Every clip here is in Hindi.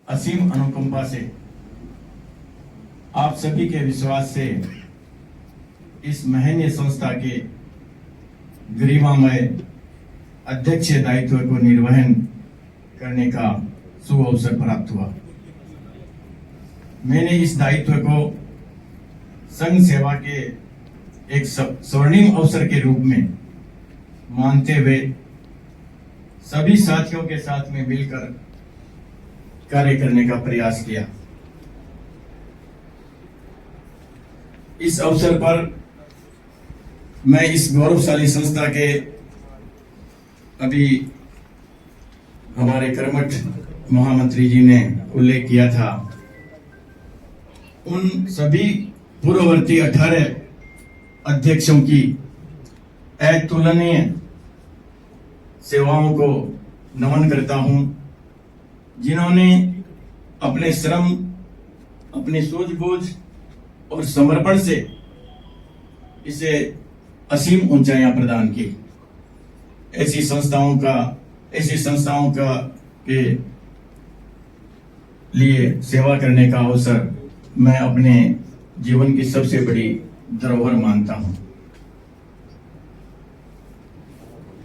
असीम अनुकंपा से, आप सभी के विश्वास से इस महनीय संस्था के गरिमामय अध्यक्ष दायित्व को निर्वहन करने का शुभ अवसर प्राप्त हुआ। मैंने इस दायित्व को संघ सेवा के एक स्वर्णिम अवसर के रूप में मानते हुए सभी साथियों के साथ में मिलकर कार्य करने का प्रयास किया। इस अवसर पर मैं इस गौरवशाली संस्था के अभी हमारे कर्मठ महामंत्री जी ने उल्लेख किया था, उन सभी पूर्ववर्ती 18 अध्यक्षों की अतुलनीय सेवाओं को नमन करता हूं, जिन्होंने अपने श्रम, अपनी सूझबूझ और समर्पण से इसे असीम ऊंचाइयां प्रदान की। ऐसी संस्थाओं का के लिए सेवा करने का अवसर मैं अपने जीवन की सबसे बड़ी धरोहर मानता हूं।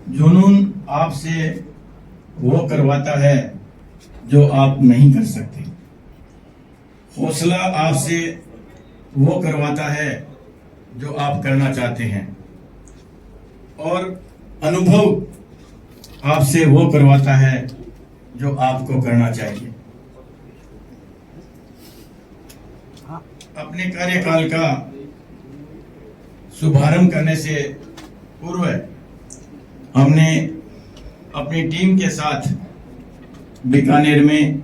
जुनून आपसे वो करवाता है जो आप नहीं कर सकते। हौसला आपसे वो करवाता है जो आप करना चाहते हैं, और अनुभव आपसे वो करवाता है जो आपको करना चाहिए। अपने कार्यकाल का शुभारंभ करने से पूर्व हमने अपनी टीम के साथ बीकानेर में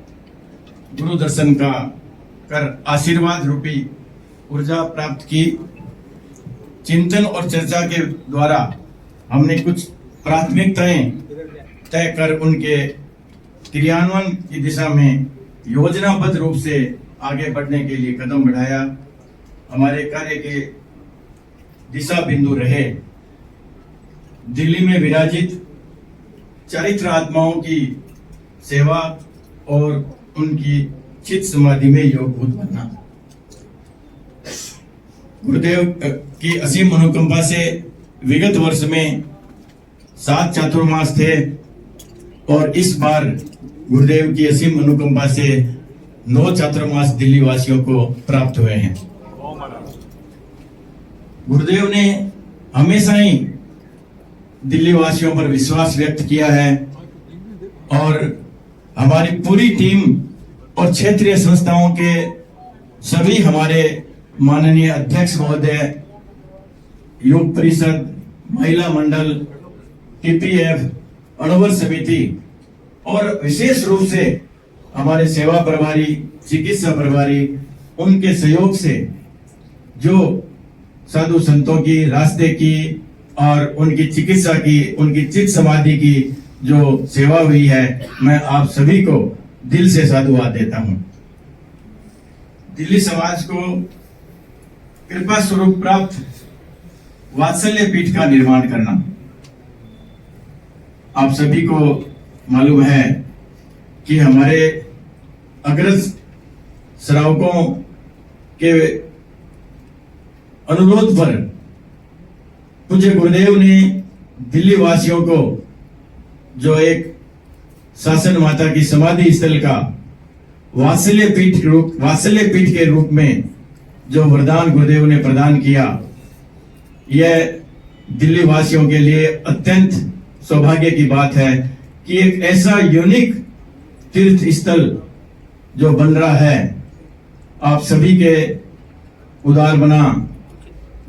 गुरु दर्शन का कर आशीर्वाद रूपी ऊर्जा प्राप्त की। चिंतन और चर्चा के द्वारा हमने कुछ प्राथमिकताएं तय कर उनके क्रियान्वयन की दिशा में योजनाबद्ध रूप से आगे बढ़ने के लिए कदम बढ़ाया। हमारे कार्य के दिशा बिंदु रहे दिल्ली में विराजित चरित्र आत्माओं की सेवा और उनकी चित समाधि में योगभूत बनना। गुरुदेव की असीम अनुकंपा से विगत वर्ष में 7 चातुर्मास थे, और इस बार गुरुदेव की असीम अनुकंपा से 9 चातुर्मास दिल्ली वासियों को प्राप्त हुए हैं। गुरुदेव ने हमेशा ही दिल्ली वासियों पर विश्वास व्यक्त किया है, और हमारी पूरी टीम और क्षेत्रीय संस्थाओं के सभी हमारे माननीय अध्यक्ष महोदय, योग परिषद, महिला मंडल, टीपीएफ, अणुबल समिति और विशेष रूप से हमारे सेवा प्रभारी, चिकित्सा प्रभारी, उनके सहयोग से जो साधु संतों की, रास्ते की और उनकी चिकित्सा की, उनकी चित्त समाधि की जो सेवा हुई है, मैं आप सभी को दिल से साधुवाद देता हूं। दिल्ली समाज को कृपा स्वरूप प्राप्त वात्सल्य पीठ का निर्माण करना। आप सभी को मालूम है कि हमारे अग्रज श्रावकों के अनुरोध पर पूज्य गुरुदेव ने दिल्ली वासियों को जो एक शासन माता की समाधि स्थल का वात्सल्य पीठ के रूप में जो वरदान गुरुदेव ने प्रदान किया, यह दिल्ली वासियों के लिए अत्यंत सौभाग्य की बात है कि एक ऐसा यूनिक तीर्थ स्थल जो बन रहा है, आप सभी के उदार बना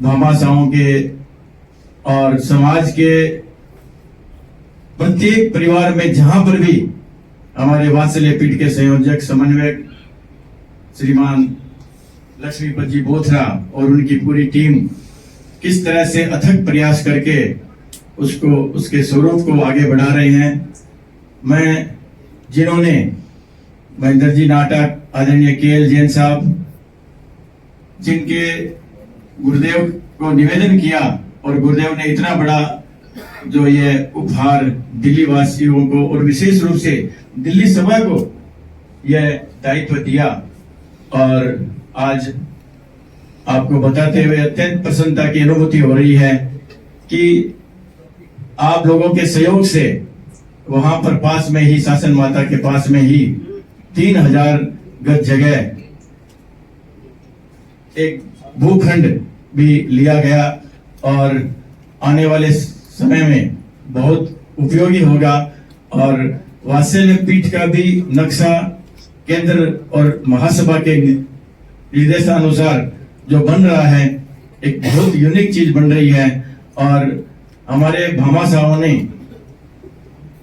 भामाशाहों के और समाज के प्रत्येक परिवार में जहां पर भी हमारे वात्सल्य पीठ के संयोजक समन्वयक श्रीमान लक्ष्मीपत जी बोथरा और उनकी पूरी टीम किस तरह से अथक प्रयास करके उसके स्वरूप को आगे बढ़ा रहे हैं। मैं जिन्होंने महेंद्र जी नाटक, आदरणीय केएल जैन साहब, जिनके गुरुदेव को निवेदन किया और गुरुदेव ने इतना बड़ा जो ये उपहार दिल्ली वासियों को और विशेष रूप से दिल्ली सभा को यह दायित्व दिया और आज आपको बताते हुए अत्यंत प्रसन्नता की अनुभूति हो रही है कि आप लोगों के सहयोग से वहां पर पास में ही, शासन माता के पास में ही 3000 गज जगह एक भूखंड भी लिया गया और आने वाले समय में बहुत उपयोगी होगा। और वात्सल्य पीठ का भी नक्शा केंद्र और महासभा के निर्देशानुसार जो बन रहा है, एक बहुत यूनिक चीज बन रही है। और हमारे भामाशाहों ने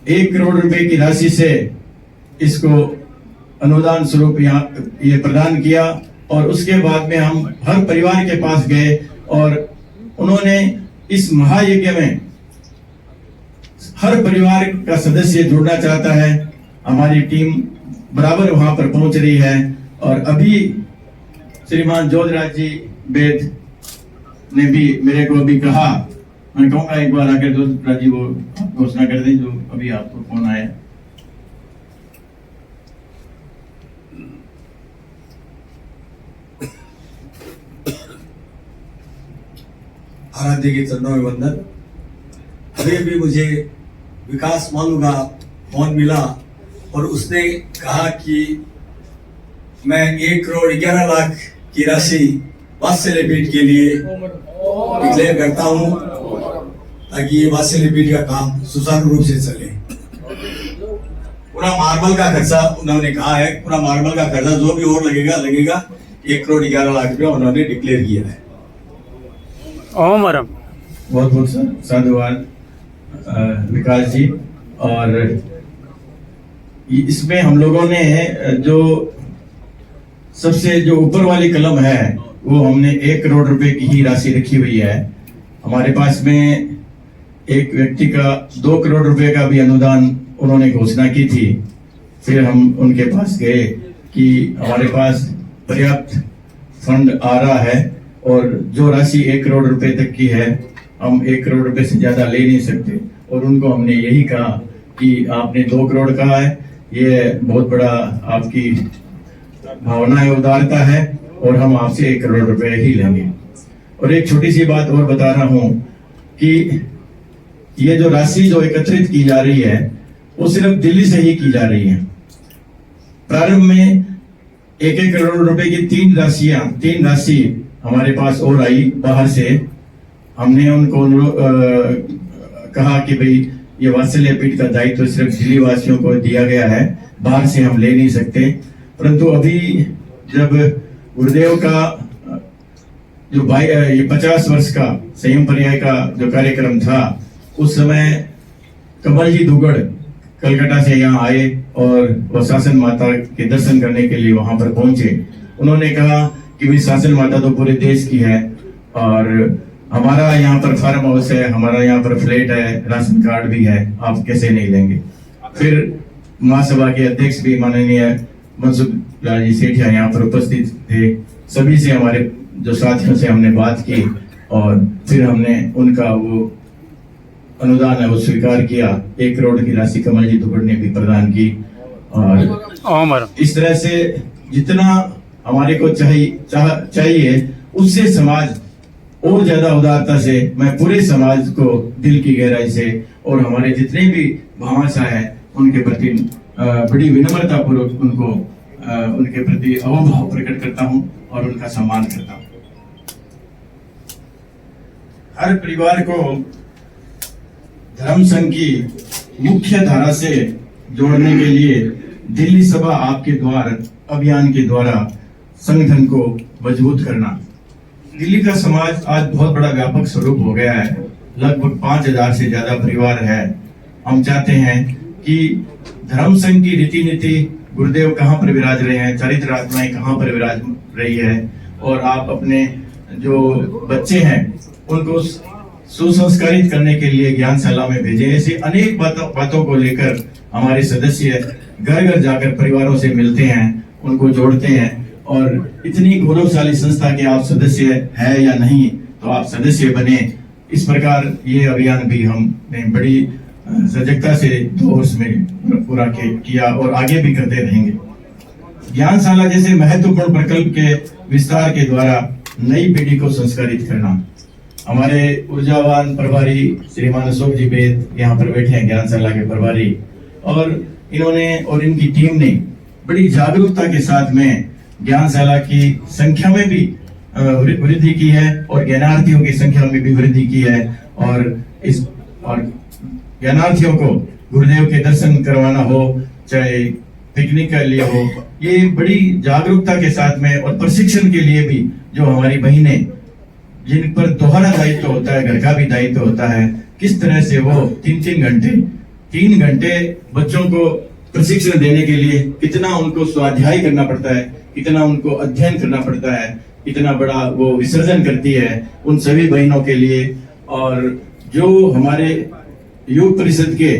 1 करोड़ रुपए की राशि से इसको अनुदान स्वरूप यहाँ ये प्रदान किया। और उसके बाद में हम हर परिवार के पास गए और उन्होंने इस महायज्ञ में हर परिवार का सदस्य जुड़ना चाहता है। हमारी टीम बराबर वहां पर पहुंच रही है। और अभी श्रीमान जोधराज जी वेद ने भी मेरे को अभी कहा, मैं कहूँगा एक बार आकर जोधराज जी वो घोषणा कर दें जो अभी आपको फोन आया। आराध्य के चरणों में वंदन। अभी भी मुझे विकास मालू का फोन मिला और उसने कहा कि मैं 1 करोड़ 11 लाख की राशि वात्सल्य पीठ के लिए डिक्लेयर करता हूं ताकि ये वात्सल्य पीठ का काम सुचारू रूप से चले। पूरा मार्बल का खर्चा उन्होंने कहा है, पूरा मार्बल का खर्चा जो भी और लगेगा 1 करोड़ 11 लाख रुपया उन्होंने डिक्लेयर किया है। बहुत बहुत साधुवाद विकास जी। और इसमें हम लोगों ने जो सबसे जो ऊपर वाली कलम है वो हमने 1 करोड़ रुपए की ही राशि रखी हुई है। हमारे पास में एक व्यक्ति का 2 करोड़ रुपए का भी अनुदान उन्होंने घोषणा की थी। फिर हम उनके पास गए कि हमारे पास पर्याप्त फंड आ रहा है और जो राशि 1 करोड़ रुपए तक की है हम 1 करोड़ रुपए से ज्यादा ले नहीं सकते। और उनको हमने यही कहा कि आपने 2 करोड़ कहा है, ये बहुत बड़ा आपकी भावना है, उदारता है और हम आपसे 1 करोड़ रुपए ही लेंगे। और एक छोटी सी बात और बता रहा हूं कि ये जो राशि जो एकत्रित की जा रही है वो सिर्फ दिल्ली से ही की जा रही है। प्रारंभ में 1-1 करोड़ रुपए की 3 राशि हमारे पास और आई बाहर से। हमने उनको कहा कि भाई ये वात्सल्य पीठ का दायित्व सिर्फ दिल्ली वासियों को दिया गया है, बाहर से हम ले नहीं सकते। परंतु अभी जब गुरुदेव का जो ये 50 वर्ष का संयम पर्याय का जो कार्यक्रम था, उस समय कमल जी दुगड़ कलकत्ता से यहाँ आए और वो शासन माता के दर्शन करने के लिए वहां पर पहुंचे। उन्होंने कहा कि भाई शासन माता तो पूरे देश की है और हमारा यहाँ पर फार्म हाउस है, हमारा यहाँ पर फ्लैट है, राशन कार्ड भी है, आप कैसे नहीं लेंगे। फिर महासभा के अध्यक्ष भी माननीय मनसुख लाल जी सेठिया यहाँ पर उपस्थित थे। सभी से हमारे जो साथियों से हमने बात की और फिर हमने उनका वो अनुदान है वो स्वीकार किया। 1 करोड़ की राशि कमल जी दुगड़ ने भी प्रदान की। और इस तरह से जितना हमारे को चाहिए उससे समाज और ज्यादा उदारता से, मैं पूरे समाज को दिल की गहराई से और हमारे जितने भी भामाशाह है उनके प्रति बड़ी विनम्रता पूर्वक उनके प्रति अहोभाव प्रकट करता हूं और उनका सम्मान करता हूं। हर परिवार को धर्म संघ की मुख्य धारा से जोड़ने के लिए दिल्ली सभा आपके द्वार अभियान के द्वारा संगठन को मजबूत करना। दिल्ली का समाज आज बहुत बड़ा व्यापक स्वरूप हो गया है, लगभग 5000 से ज्यादा परिवार है। हम चाहते हैं कि धर्म संघ की रीति नीति, गुरुदेव कहाँ पर विराज रहे हैं, चरित्र आत्माएं कहाँ पर विराज रही है, और आप अपने जो बच्चे हैं उनको सुसंस्कारित करने के लिए ज्ञानशाला में भेजें। ऐसी अनेक बातों को लेकर हमारे सदस्य घर घर जाकर परिवारों से मिलते हैं, उनको जोड़ते हैं। और इतनी गौरवशाली संस्था के आप सदस्य है या नहीं तो आप सदस्य बने। इस प्रकार ये अभियान भी हमने बड़ी सजगता से 2 वर्ष में पूरा किया और आगे भी करते रहेंगे। ज्ञानशाला जैसे महत्वपूर्ण प्रकल्प के विस्तार के द्वारा नई पीढ़ी को संस्कारित करना। हमारे ऊर्जावान प्रभारी श्रीमान अशोक जी बेद यहाँ पर बैठे हैं, ज्ञानशाला के प्रभारी, और इन्होंने और इनकी टीम ने बड़ी जागरूकता के साथ में ज्ञानशाला की संख्या में भी वृद्धि की है और ज्ञानार्थियों की संख्या में भी वृद्धि की है, और ज्ञानार्थियों को गुरुदेव के दर्शन करवाना हो, चाहे पिकनिक के लिए हो, ये बड़ी जागरूकता के साथ में, और प्रशिक्षण के लिए भी जो हमारी बहनें जिन पर दोहरा दायित्व होता है, घर का भी दायित्व होता है, किस तरह से वो 3 घंटे बच्चों को प्रशिक्षण देने के लिए कितना उनको स्वाध्याय करना पड़ता है, कितना उनको अध्ययन करना पड़ता है, कितना बड़ा वो विसर्जन करती है उन सभी बहनों के लिए। और जो हमारे युग परिषद के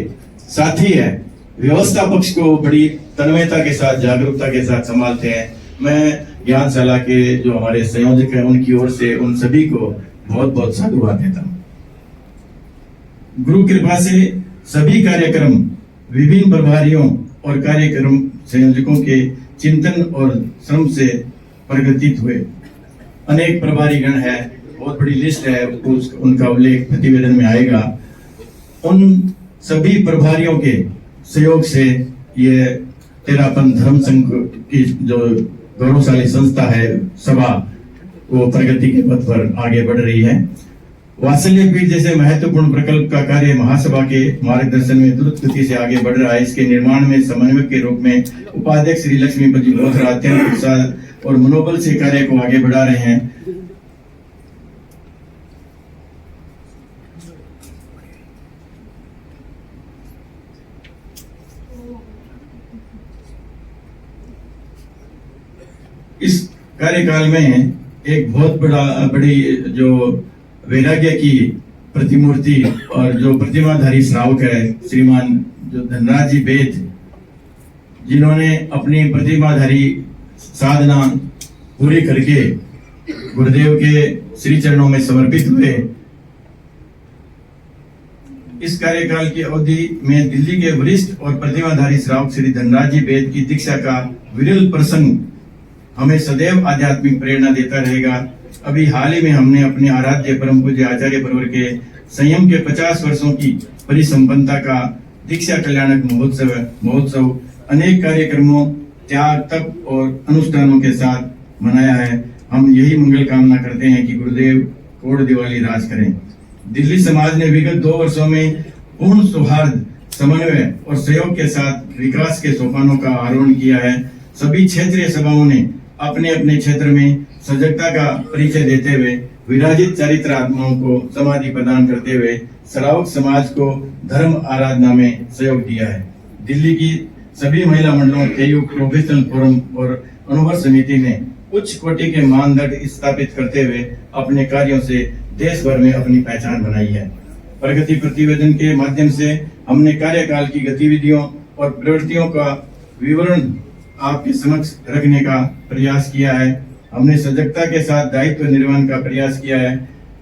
साथी है, व्यवस्था पक्ष को बड़ी तन्मयता के साथ, जागरूकता के साथ संभालते हैं। मैं ज्ञानशाला के जो हमारे संयोजक हैं उनकी ओर से उन सभी को बहुत बहुत साधुवाद देता हूँ। गुरु कृपा से सभी कार्यक्रम विभिन्न प्रभारियों और कार्यक्रम संयोजकों के चिंतन और श्रम से प्रगतित हुए। अनेक प्रभारी गण है, बहुत बड़ी लिस्ट है, उनका उल्लेख प्रतिवेदन में आएगा। उन सभी प्रभारियों के सहयोग से ये तेरापन धर्म संघ की जो गौरवशाली संस्था है, सभा, वो प्रगति के पथ पर आगे बढ़ रही है। वात्सल्य पीठ जैसे महत्वपूर्ण प्रकल्प का कार्य महासभा के मार्गदर्शन में द्रुत गति से आगे बढ़ रहा है। इसके निर्माण में समन्वयक के रूप में उपाध्यक्ष श्री लक्ष्मीपति जी बोथरा अत्यंत उत्साह और मनोबल से कार्य को आगे बढ़ा रहे हैं। इस कार्यकाल में एक बहुत बड़ी जो वैराग्य की प्रतिमूर्ति और जो प्रतिमाधारी श्रावक है श्रीमान जो धनराज जी बेद, जिन्होंने अपनी प्रतिमाधारी साधना पूरी करके गुरुदेव के श्री चरणों में समर्पित हुए। इस कार्यकाल की अवधि में दिल्ली के वरिष्ठ और प्रतिमाधारी श्रावक श्री धनराज जी बेद की दीक्षा का विरल प्रसंग हमें सदैव आध्यात्मिक प्रेरणा देता रहेगा। अभी हाल ही में हमने अपने आराध्य परम पूज्य आचार्य परवर के संयम के 50 वर्षों की परिसंपन्नता का दीक्षा कल्याणक महोत्सव अनेक कार्यक्रमों, त्याग, तप और अनुष्ठानों के साथ मनाया है। हम यही मंगल कामना करते हैं कि गुरुदेव कोड़ दिवाली राज करें। दिल्ली समाज ने विगत 2 वर्षों में पूर्ण सौहार्द, समन्वय और सहयोग के साथ विकास के सोपानों का आरोहण किया है। सभी क्षेत्रीय सभाओं ने अपने अपने क्षेत्र में सजगता का परिचय देते हुए विराजित चारित्र आत्माओं को समाधि प्रदान करते हुए श्रावक समाज को धर्म आराधना में सहयोग दिया है। दिल्ली की सभी महिला मंडलों, केयू प्रोफेशनल फोरम और अनुभव समिति ने उच्च कोटि के मानदंड स्थापित करते हुए अपने कार्यों से देश भर में अपनी पहचान बनाई है। प्रगति प्रतिवेदन के माध्यम से हमने कार्यकाल की गतिविधियों और प्रवृत्तियों का विवरण आपके समक्ष रखने का प्रयास किया है। हमने सजगता के साथ दायित्व निर्वहन का प्रयास किया है।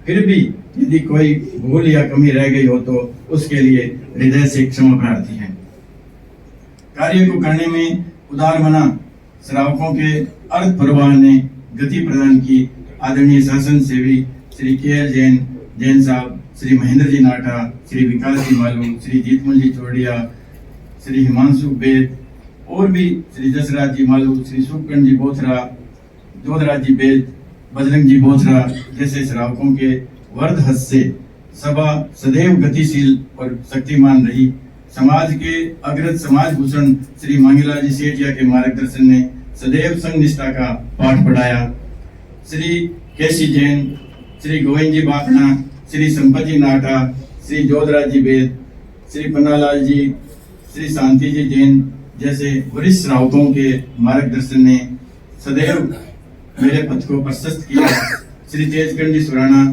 फिर भी यदि कोई भूल या कमी रह गई हो तो उसके लिए हृदय से क्षमा प्रार्थी है। कार्य को करने में उदार मना श्रावकों के अर्थ प्रवाह ने गति प्रदान की। आदरणीय शासन सेवी श्री के.एल. जैन साहब, श्री महेंद्र जी नाटा, श्री विकास जी मालू, श्री जीतमल जी चौड़िया, श्री हिमांशु बेद और भी श्री जसराज जी मालू, श्री सुखकंड जी बोथरा, जोधराज जी बेद, बजरंग जी बोथरा जैसे श्रावकों के वर्ध हस्त से सभा सदैव गतिशील और शक्तिमान रही। समाज के अग्रज समाज भूषण श्री मांगीलाल जी सेठिया के मार्गदर्शन ने सदैव संघ निष्ठा का पाठ पढ़ाया। श्री केसी जैन, श्री गोविंद जी बापना, श्री संपति नाटा, श्री जोधराज जी बेद, श्री पन्नालाल जी, श्री शांति जी जैन जैसे वरिष्ठ श्रावकों के मार्गदर्शन ने सदैव मेरे पथ को प्रशस्त किया। श्री तेजकंड जी सुराना,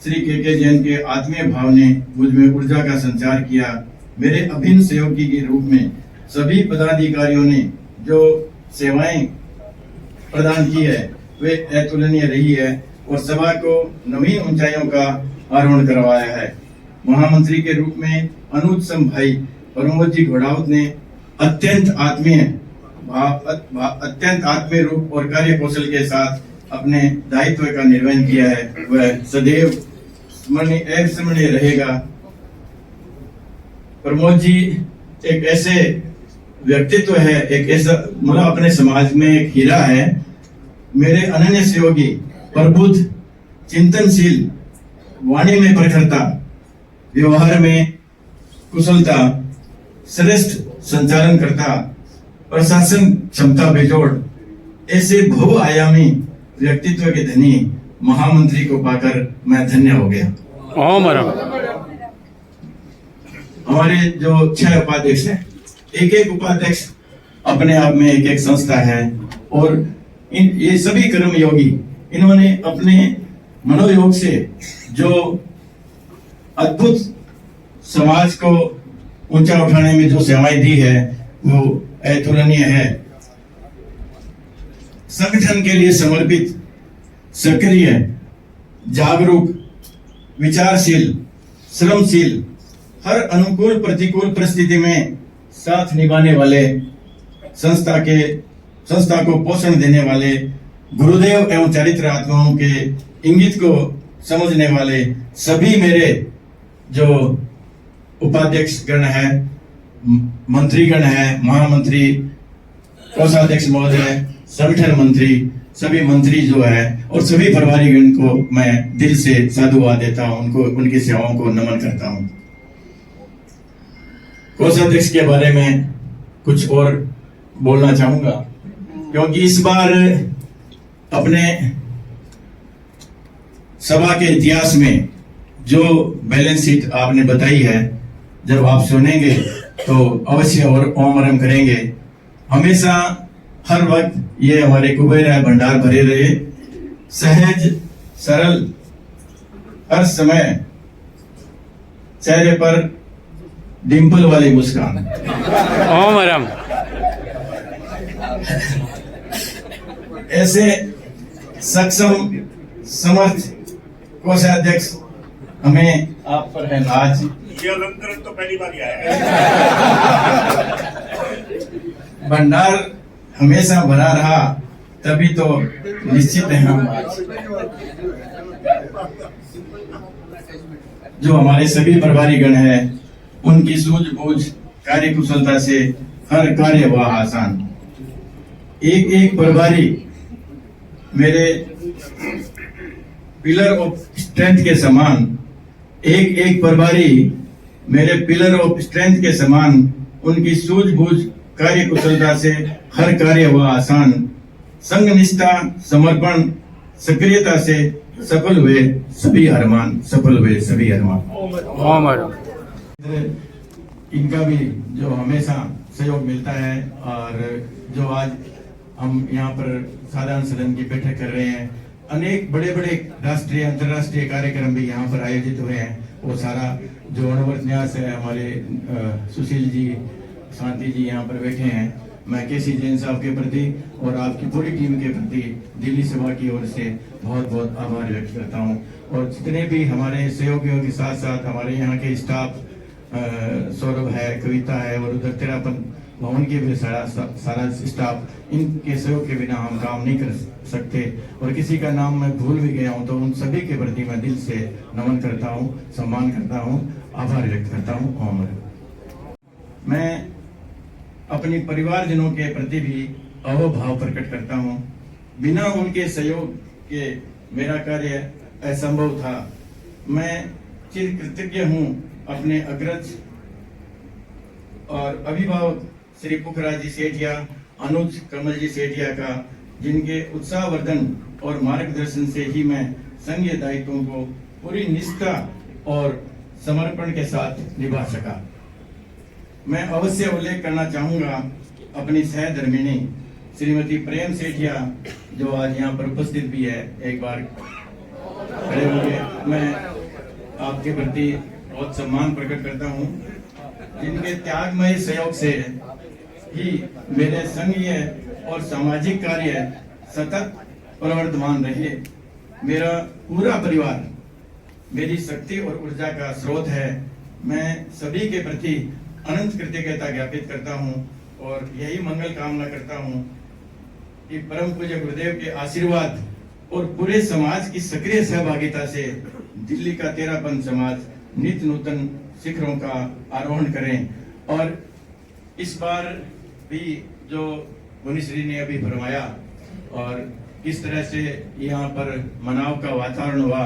श्री के जैन के आत्मीय भाव ने मुझ में ऊर्जा का संचार किया। मेरे अभिन्न सहयोगी के रूप में सभी पदाधिकारियों ने जो सेवाएं प्रदान की है वे अतुलनीय रही है और सभा को नवीन ऊंचाइयों का आरोहण करवाया है। महामंत्री के रूप में अनुज सम भाई परमोद जी घोड़ावत ने अत्यंत आत्मीय अत्यंत आत्मीय रूप और कार्य कौशल के साथ अपने दायित्व का निर्वहन किया है वह सदैव स्मरणीय रहेगा। प्रमोद जी एक ऐसे व्यक्तित्व है, एक ऐसा मतलब अपने समाज में एक हीरा है। मेरे अनन्य सहयोगी, प्रबुद्ध, चिंतनशील, वाणी में प्रखरता, व्यवहार में कुशलता, श्रेष्ठ संचालन करता, प्रशासन क्षमता बेजोड़, ऐसे बहुआयामी व्यक्तित्व के धनी महामंत्री को पाकर मैं धन्य हो गया। हमारे जो 6 उपाध्यक्ष हैं, एक उपाध्यक्ष अपने आप में एक संस्था है और ये सभी कर्मयोगी इन्होंने अपने मनोयोग से जो अद्भुत समाज को ऊंचा उठाने में जो सेवाएं दी है वो अतुलनीय है। संगठन के लिए समर्पित, सक्रिय, जागरूक, विचारशील, श्रमशील, हर अनुकूल प्रतिकूल परिस्थिति में साथ निभाने वाले, संस्था को पोषण देने वाले, गुरुदेव एवं चरित्र आत्माओं के इंगित को समझने वाले सभी मेरे जो उपाध्यक्ष गण है, मंत्रीगण है, महामंत्री, कोषाध्यक्ष महोदय, संगठन मंत्री, सभी मंत्री जो है और सभी प्रभारी गण को मैं दिल से साधुवाद देता हूं, उनको उनकी सेवाओं को नमन करता हूं। कोषाध्यक्ष के बारे में कुछ और बोलना चाहूंगा क्योंकि इस बार अपने सभा के इतिहास में जो बैलेंस शीट आपने बताई है, जब आप सुनेंगे तो अवश्य और ओमरम करेंगे। हमेशा हर वक्त ये हमारे कुबेर है भंडार भरे रहे, सहज सरल, हर समय चेहरे पर डिंपल वाली मुस्कान। ओमरम। ऐसे सक्षम समर्थ कोषाध्यक्ष हमें आप पर है आज। ये अलंकरण तो पहली बार ही आया है। भंडार हमेशा भरा रहा तभी तो निश्चित है हम आज। जो हमारे सभी प्रभारी गण हैं उनकी सूझबूझ, कार्य कुशलता से हर कार्य हुआ आसान। एक प्रभारी मेरे पिलर ऑफ स्ट्रेंथ के समान, एक प्रभारी मेरे पिलर ऑफ स्ट्रेंथ के समान, उनकी सूझबूझ, कार्य कुशलता से हर कार्य हुआ आसान। संग निष्ठा, समर्पण, सक्रियता से सफल हुए सभी अरमान, सफल हुए सभी अरमान। इनका भी जो हमेशा सहयोग मिलता है और जो आज हम यहाँ पर साधारण सदन की बैठक कर रहे हैं, अनेक बड़े बड़े राष्ट्रीय अंतर्राष्ट्रीय कार्यक्रम भी यहाँ पर आयोजित हुए हैं। वो सारा जो अनवरत न्यास है, हमारे सुशील जी, शांति जी यहाँ पर बैठे हैं। मैं केसी जैन साहब के प्रति और आपकी पूरी टीम के प्रति दिल्ली सभा की ओर से बहुत बहुत आभार व्यक्त करता हूँ। और जितने भी हमारे सहयोगियों के साथ साथ हमारे यहाँ के स्टाफ, सौरभ है, कविता है और उधर तेरापन भवन के भी सारा स्टाफ, इनके सहयोग के बिना हम काम नहीं कर सकते। और किसी का नाम मैं भूल भी गया हूँ तो उन सभी के प्रति मैं दिल से नमन करता हूँ, सम्मान करता हूँ, आभार व्यक्त करता हूँ। ओम। मैं अपनी परिवारजनों के प्रति भी अहोभाव प्रकट करता हूँ। बिना उनके सहयोग के मेरा कार्य असंभव था। मैं चिर कृतज्ञ हूँ अपने अग्रज और अभिभावक श्री पुखराज जी सेठिया, अनुज कमल जी सेठिया का, जिनके उत्साहवर्धन और मार्गदर्शन से ही मैं संघीय दायित्वों को पूरी निष्ठा और समर्पण के साथ निभा सका। मैं अवश्य उल्लेख करना चाहूंगा अपनी सहधर्मिणी श्रीमती प्रेम सेठिया, जो आज यहाँ पर उपस्थित भी है। एक बार खड़े होंगे। मैं आपके प्रति बहुत सम्मान प्रकट करता हूँ, जिनके त्यागमय सहयोग से ही मेरे संघीय और सामाजिक कार्य सतत प्रवर्धमान रहे। मेरा पूरा परिवार मेरी शक्ति और ऊर्जा का स्रोत है। मैं सभी के प्रति अनंत कृतज्ञता ज्ञापित करता हूँ और यही मंगल कामना करता हूँ कि परम पूज्य गुरुदेव के आशीर्वाद और पूरे समाज की सक्रिय सहभागिता से दिल्ली का 13 पंथ समाज नित्य नूतन शिखरों का आरोहण करें। और इस बार भी जो मुनिश्री ने अभी फरमाया और किस तरह से यहाँ पर मनाव का वातावरण हुआ,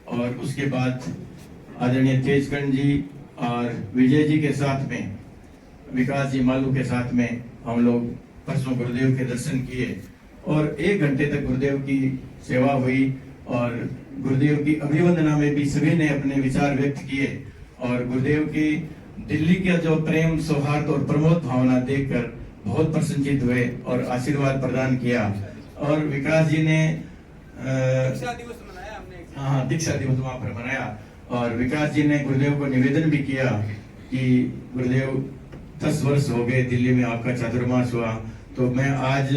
और उसके बाद आदरणीय तेजकंठ जी और विजय जी के साथ में, विकास जी मालू के साथ में हम लोग परसों गुरुदेव के दर्शन किए और 1 घंटे तक गुरुदेव की सेवा हुई और गुरुदेव की अभिवंदना में भी सभी ने अपने विचार व्यक्त किए और गुरुदेव की दिल्ली का जो प्रेम, सौहार्द और प्रमोद भावना देखकर बहुत प्रसन्नचित हुए और आशीर्वाद प्रदान किया। और विकास जी ने दीक्षा दिवस मनाया हमने। हाँ, दीक्षा दिवस वहां पर मनाया और विकास जी ने गुरुदेव को निवेदन भी किया कि गुरुदेव 10 वर्ष हो गए दिल्ली में आपका चातुर्मास हुआ, तो मैं आज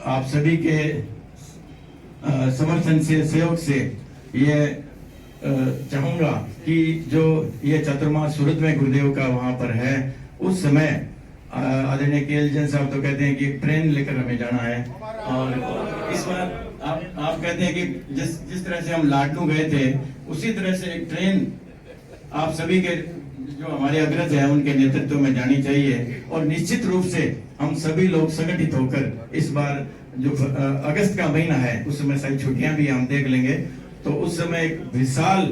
आप सभी के समर्थन से, सहयोग से ये चाहूंगा कि जो ये चातुर्मास सूरत में गुरुदेव का वहां पर है, उस समय आदरणीय केएल जैन साहब तो कहते हैं कि ट्रेन लेकर हमें जाना है, और इस बार आप कहते हैं कि जिस तरह से हम लाडनू गए थे उसी तरह से एक ट्रेन आप सभी के जो हमारे अग्रज है उनके नेतृत्व में जानी चाहिए। और निश्चित रूप से हम सभी लोग संगठित होकर इस बार जो अगस्त का महीना है उस समय सारी छुट्टियां भी हम देख लेंगे, तो उस समय एक विशाल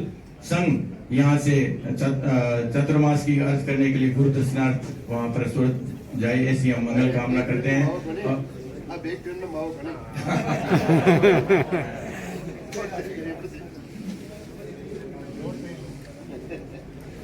संघ यहाँ से चतुर्मास की अर्ज करने के लिए गुरु दर्शनार्थ वहाँ पर सूरत जाए, ऐसी हम मंगल कामना करते हैं।